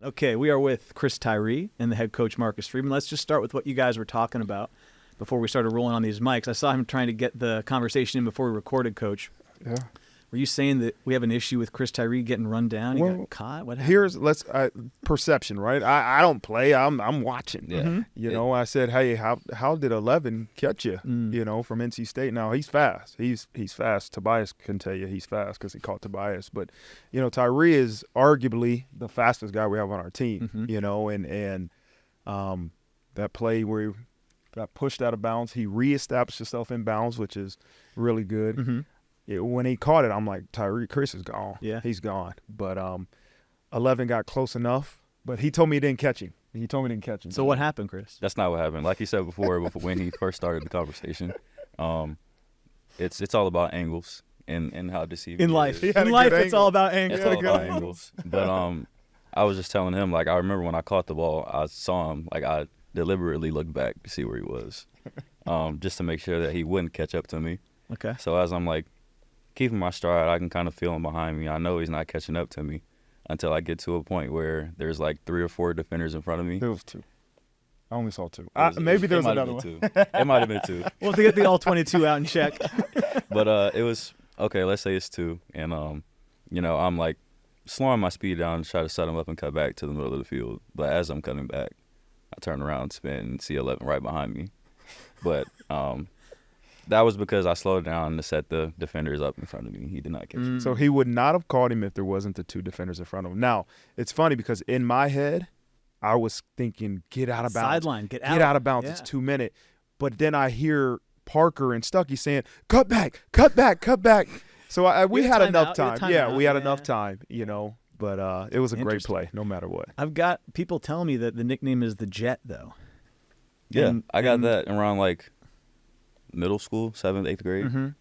Okay, we are with Chris Tyree and the head coach Marcus Freeman. Let's just start with what you guys were talking about before we started rolling on these mics. I saw him trying to get the conversation in before we recorded, Coach. Yeah. Were you saying that we have an issue with Chris Tyree getting run down? He got caught? What happened? Here's perception, right? I don't play. I'm watching. Yeah. You know, I said, hey, how did 11 catch you? You know, from NC State. Now he's fast. He's fast. Tobias can tell you he's fast because he caught Tobias. But you know, Tyree is arguably the fastest guy we have on our team. You know, and that play where he got pushed out of bounds, he reestablished himself in bounds, which is really good. When he caught it, I'm like, Chris is gone. Yeah. He's gone. But 11 got close enough, but he told me he didn't catch him. So what happened, Chris? That's not what happened. Like you said before when he first started the conversation, it's all about angles and how deceiving In life. it is. In life, it's all about angles. It's all about angles. But I was just telling him, like, I remember when I caught the ball, I saw him, like, I deliberately looked back to see where he was, just to make sure that he wouldn't catch up to me. Okay. So as I'm, like, keeping my stride, I can kind of feel him behind me. I know he's not catching up to me until I get to a point where there's like 3 or 4 defenders in front of me. There was 2. I only saw 2. Maybe there was another one. It might have been 2. We'll have to get the all 22 out and check. But it was, okay, let's say it's 2. And, you know, I'm like slowing my speed down to try to set him up and cut back to the middle of the field. But as I'm cutting back, I turn around, spin, and see 11 right behind me. But that was because I slowed down to set the defenders up in front of me. He did not catch him. So he would not have caught him if there wasn't the 2 defenders in front of him. Now, it's funny because in my head, I was thinking, get out of bounds. Sideline, get out. Get out of bounds. Yeah. It's 2 minutes. But then I hear Parker and Stuckey saying, cut back, cut back, cut back. So we had enough time. Yeah, we had enough time, you know. But it was a great play no matter what. I've got people telling me that the nickname is the Jet, though. Yeah, I got that around like middle school, 7th, 8th grade.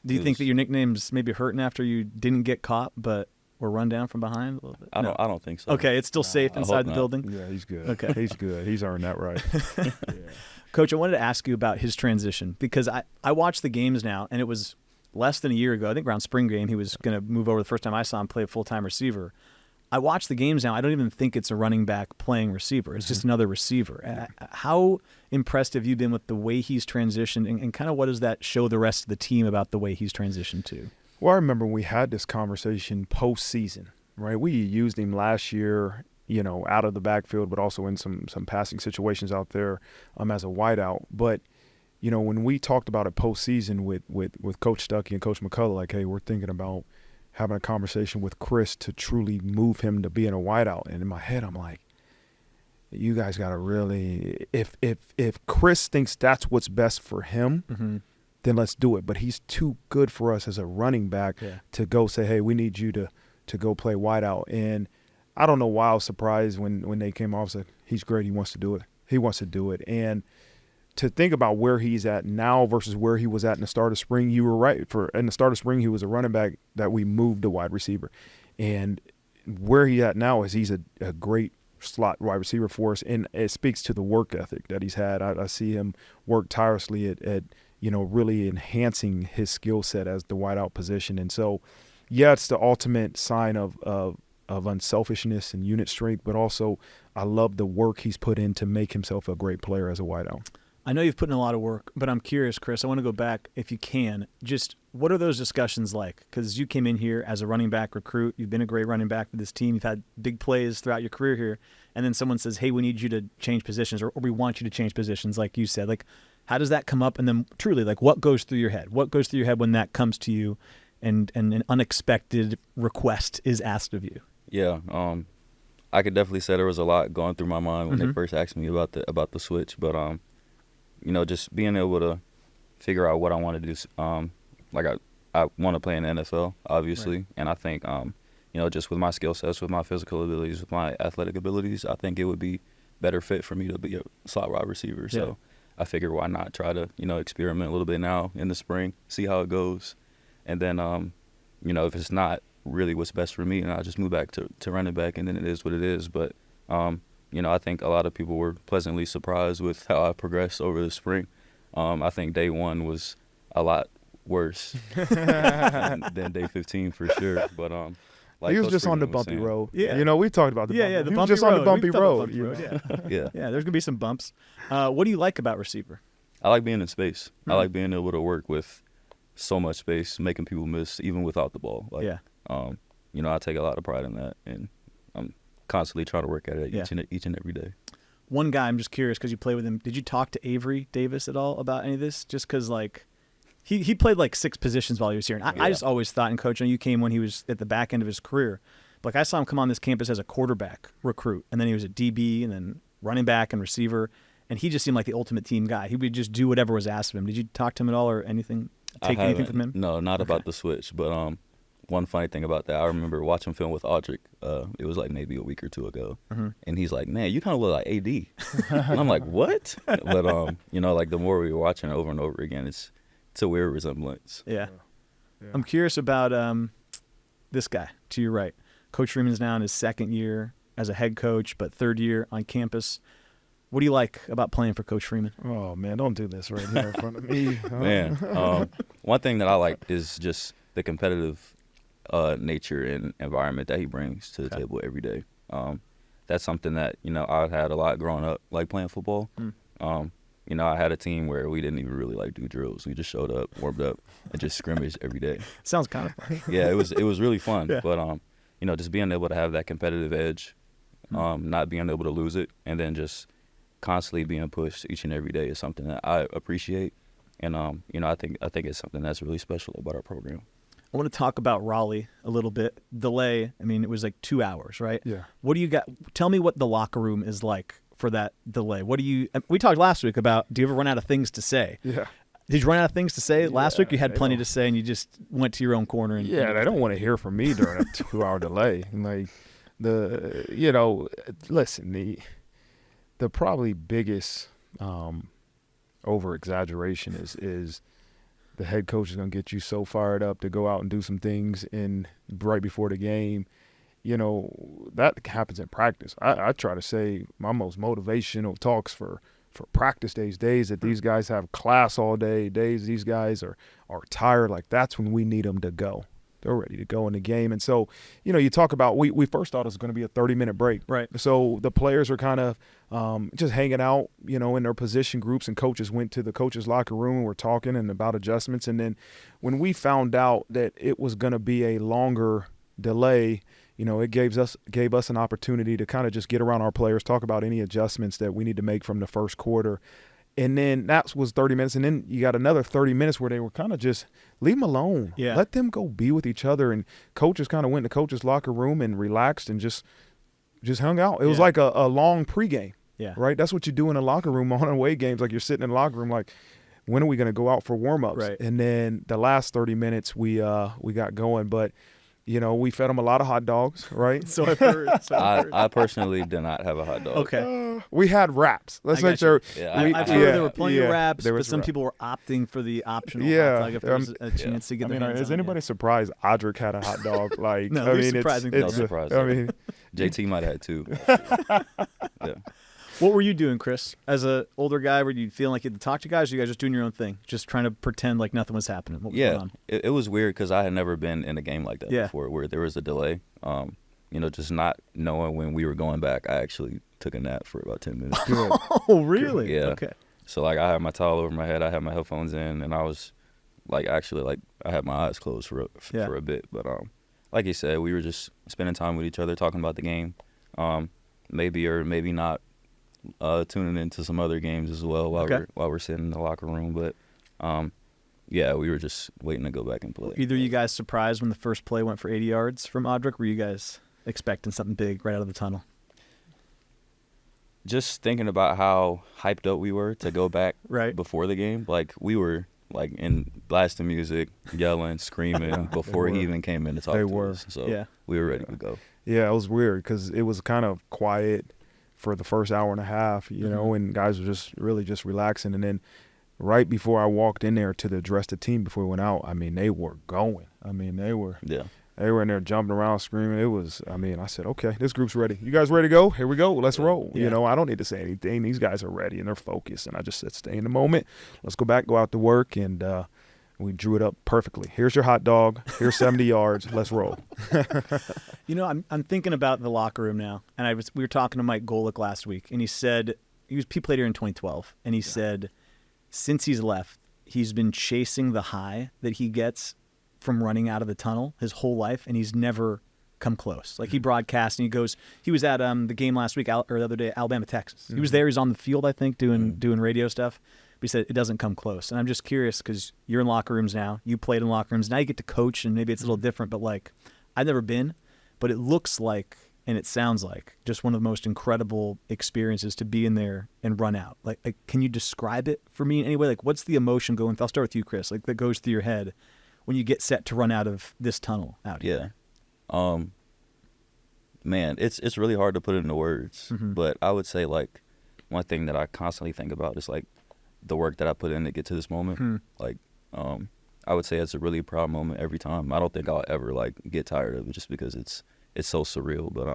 Do you think that your nickname's maybe hurting after you didn't get caught but were run down from behind a little bit? I don't think so. Okay, it's still safe inside the not. building? Yeah, he's good. Okay. He's good. He's earned that right. Yeah. Coach, I wanted to ask you about his transition because I watched the games now, and it was less than a year ago. I think around spring game he was going to move over the first time I saw him play a full-time receiver. I watch the games now. I don't even think it's a running back playing receiver. It's just another receiver. How impressed have you been with the way he's transitioned, and kind of what does that show the rest of the team about the way he's transitioned to? Well, I remember we had this conversation postseason, right? We used him last year, you know, out of the backfield, but also in some passing situations out there as a wideout. But, you know, when we talked about it postseason with Coach Stuckey and Coach McCullough, like, hey, we're thinking about having a conversation with Chris to truly move him to being a wideout. And in my head, I'm like, you guys got to really – if Chris thinks that's what's best for him, then let's do it. But he's too good for us as a running back to go say, hey, we need you to go play wideout. And I don't know why I was surprised when they came off and said, he's great, he wants to do it. He wants to do it. And to think about where he's at now versus where he was at in the start of spring, you were right. In the start of spring, he was a running back that we moved to wide receiver. And where he's at now is he's a great slot wide receiver for us, and it speaks to the work ethic that he's had. I see him work tirelessly at you know, really enhancing his skill set as the wideout position. And so, yeah, it's the ultimate sign of unselfishness and unit strength, but also I love the work he's put in to make himself a great player as a wideout. I know you've put in a lot of work, but I'm curious, Chris, I want to go back, if you can, just what are those discussions like? Because you came in here as a running back recruit. You've been a great running back for this team. You've had big plays throughout your career here. And then someone says, hey, we need you to change positions, or we want you to change positions, like you said. Like, how does that come up? And then truly, like, what goes through your head? What goes through your head when that comes to you and an unexpected request is asked of you? Yeah, I could definitely say there was a lot going through my mind when they first asked me about the switch. But, you know, just being able to figure out what I want to do. Like, I want to play in the NFL, obviously. Right. And I think, you know, just with my skill sets, with my physical abilities, with my athletic abilities, I think it would be better fit for me to be a slot wide receiver. Yeah. So I figured why not try to, you know, experiment a little bit now in the spring, see how it goes. And then, you know, if it's not really what's best for me, and I'll just move back to running back, and then it is what it is. But, you know, I think a lot of people were pleasantly surprised with how I progressed over the spring. I think day one was a lot worse than day 15 for sure. But Like he was Coach just on the Freeman was bumpy saying. road. Yeah. You know, we talked about the Yeah, bumpy. yeah, the he bumpy was just road. on the bumpy We can talk about road. bumpy you road, know? yeah. Yeah. Yeah, there's gonna be some bumps. What do you like about receiver? I like being in space. I like being able to work with so much space, making people miss even without the ball. Like, Yeah. You know, I take a lot of pride in that, and I'm constantly trying to work at it Yeah. each and every day. One guy, I'm just curious because you play with him. Did you talk to Avery Davis at all about any of this? Just because, like, he played like 6 positions while he was here. And I just always thought, and Coach, I know you came when he was at the back end of his career. But, like, I saw him come on this campus as a quarterback recruit, and then he was a DB, and then running back and receiver. And he just seemed like the ultimate team guy. He would just do whatever was asked of him. Did you talk to him at all or anything? Take anything from him? No, not about the switch. But one funny thing about that, I remember watching film with Audric. It was like maybe a week or 2 ago, and he's like, "Man, you kind of look like AD," and I'm like, "What?" But you know, like the more we were watching it over and over again, it's a weird resemblance. Yeah. Yeah. I'm curious about this guy to your right. Coach Freeman's now in his 2nd year as a head coach, but 3rd year on campus. What do you like about playing for Coach Freeman? Oh, man, don't do this right here in front of me. Man, one thing that I like is just the competitive nature and environment that he brings to the table every day. That's something that, you know, I had a lot growing up, like playing football. You know, I had a team where we didn't even really like do drills. We just showed up, warmed up, and just scrimmaged every day. Sounds kind of fun. Yeah, it was really fun. Yeah. But you know, just being able to have that competitive edge, not being able to lose it, and then just constantly being pushed each and every day is something that I appreciate. And you know, I think it's something that's really special about our program. I want to talk about Raleigh a little bit. Delay, I mean, it was like 2 hours, right? Yeah. What do you got? Tell me what the locker room is like for that delay. What do you – we talked last week about do you ever run out of things to say? Yeah. Did you run out of things to say? Last week you had they plenty don't. to say and you just went to your own corner. And Yeah, they don't want to hear from me during a 2-hour delay. Like, you know, listen, the probably biggest over-exaggeration is the head coach is going to get you so fired up to go out and do some things right before the game. You know, that happens in practice. I try to say my most motivational talks for practice days that these guys have class all day, days these guys are tired. Like, that's when we need them to go. They're ready to go in the game. And so, you know, you talk about we first thought it was going to be a 30-minute break. Right. So the players are kind of just hanging out, you know, in their position groups, and coaches went to the coaches' locker room and were talking and about adjustments. And then when we found out that it was going to be a longer delay, you know, it gave us an opportunity to kind of just get around our players, talk about any adjustments that we need to make from the first quarter. And then that was 30 minutes. And then you got another 30 minutes where they were kind of just leave them alone. Yeah. Let them go be with each other. And coaches kind of went to coaches' locker room and relaxed and just hung out. It was like a long pregame. Yeah. Right? That's what you do in a locker room on away games. Like, you're sitting in the locker room like, when are we going to go out for warm-ups? Right. And then the last 30 minutes we got going. But, you know, we fed them a lot of hot dogs, right? So I've heard. I personally did not have a hot dog. Okay. We had wraps. Let's I make got you. sure. Yeah, I've heard there were plenty of yeah, wraps, there but was some wrap. people were opting for the optional Yeah, hot dog if there was a chance to get I their mean, hands is on it. anybody surprised Audric had a hot dog? Like, No, I these mean, surprising things. it's No a- surprise I there. mean, JT might have had 2. Yeah. What were you doing, Chris? As an older guy, were you feeling like you had to talk to guys, or you guys just doing your own thing? Just trying to pretend like nothing was happening? What was going on? It was weird because I had never been in a game like that before where there was a delay. You know, just not knowing when we were going back, I actually took a nap for about 10 minutes. Oh, really? Yeah. Okay. So, like, I had my towel over my head, I had my headphones in, and I was, like, actually, like, I had my eyes closed for a bit. But, like you said, we were just spending time with each other, talking about the game. Maybe or maybe not tuning into some other games as well while we're sitting in the locker room. But, yeah, we were just waiting to go back and play. Either you guys surprised when the first play went for 80 yards from Audric? Were you guys expecting something big right out of the tunnel? Just thinking about how hyped up we were to go back Right. before the game, like we were like in blasting music, yelling, screaming before he even came in to talk They to were. us. So Yeah. we were ready to go. yeah, it was weird because it was kind of quiet for the first hour and a half, you know, and guys were just really just relaxing. And then right before I walked in there to address the team before we went out, I mean, they were going. I mean, they were in there jumping around, screaming. It was, I mean, I said, okay, this group's ready. You guys ready to go? Here we go. Let's roll. Yeah. You know, I don't need to say anything. These guys are ready and they're focused. And I just said, stay in the moment. Let's go back, go out to work. And We drew it up perfectly. Here's your hot dog. Here's 70 yards. Let's roll. I'm thinking about the locker room now, and we were talking to Mike Golick last week, and he said he played here in 2012, and he said since he's left, he's been chasing the high that he gets from running out of the tunnel his whole life, and he's never come close. Like he broadcasts, and he was at the game last week or the other day, Alabama, Texas. He was there. He's on the field, I think, doing radio stuff. But he said it doesn't come close. And I'm just curious because you're in locker rooms now. You played in locker rooms. Now you get to coach, and maybe it's a little different. But like, I've never been, but it looks like, and it sounds like, just one of the most incredible experiences to be in there and run out. Like, can you describe it for me in any way? Like, what's the emotion going? I'll start with you, Chris. Like that goes through your head when you get set to run out of this tunnel out here. Yeah. Man, it's really hard to put it into words. But I would say like one thing that I constantly think about is like the work that I put in to get to this moment. Like, I would say it's a really proud moment every time. I don't think I'll ever like get tired of it just because it's so surreal. But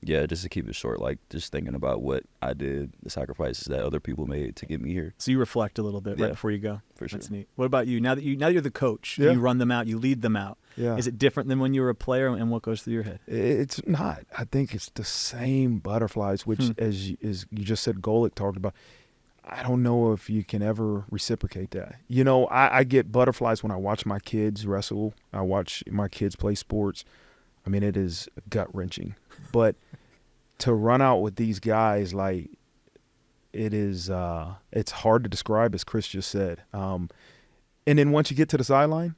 yeah, just to keep it short, like just thinking about what I did, the sacrifices that other people made to get me here. So you reflect a little bit right before you go. For sure. That's neat. What about you? Now that you're the coach, you run them out, you lead them out. Yeah. Is it different than when you were a player, and what goes through your head? It's not. I think it's the same butterflies, which as you just said, Golick talked about. I don't know if you can ever reciprocate that. You know, I get butterflies when I watch my kids wrestle. I watch my kids play sports. I mean, it is gut-wrenching. But to run out with these guys, like, it is it's hard to describe, as Chris just said. And then once you get to the sideline,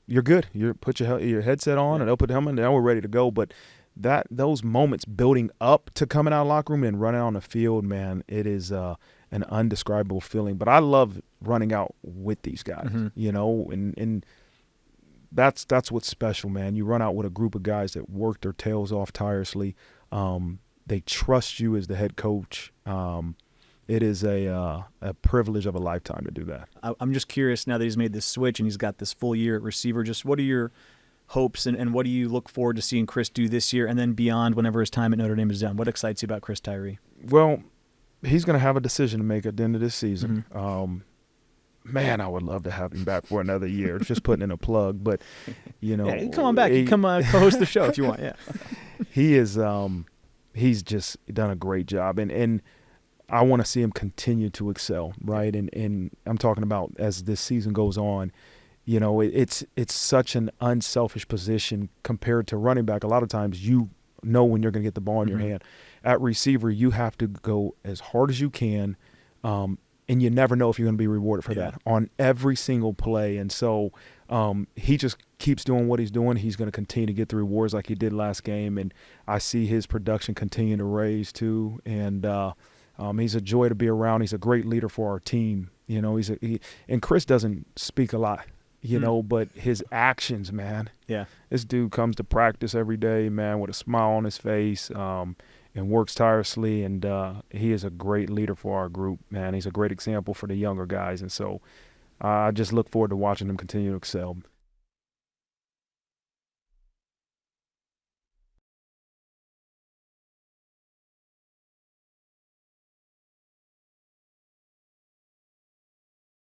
you're good. You put your headset on, and they'll put the helmet, and now we're ready to go. But those moments building up to coming out of the locker room and running on the field, man, it is an undescribable feeling. But I love running out with these guys, you know, and that's what's special, man. You run out with a group of guys that work their tails off tirelessly. They trust you as the head coach. It is a privilege of a lifetime to do that. I'm just curious now that he's made this switch and he's got this full year at receiver. Just what are your hopes and what do you look forward to seeing Chris do this year and then beyond whenever his time at Notre Dame is done? What excites you about Chris Tyree? Well, he's going to have a decision to make at the end of this season. Man, I would love to have him back for another year. Just putting in a plug, but you know, yeah, come on back. You come co-host the show if you want. Yeah, he is. He's just done a great job, and I want to see him continue to excel, right? And I'm talking about as this season goes on. You know, it's such an unselfish position compared to running back. A lot of times you know when you're going to get the ball in your hand. At receiver, you have to go as hard as you can, and you never know if you're going to be rewarded for that on every single play. And so he just keeps doing what he's doing. He's going to continue to get the rewards like he did last game, and I see his production continue to raise too. And he's a joy to be around. He's a great leader for our team. You know, and Chris doesn't speak a lot. You know, but his actions, man. Yeah. This dude comes to practice every day, man, with a smile on his face, and works tirelessly. And he is a great leader for our group, man. He's a great example for the younger guys. And so I just look forward to watching him continue to excel.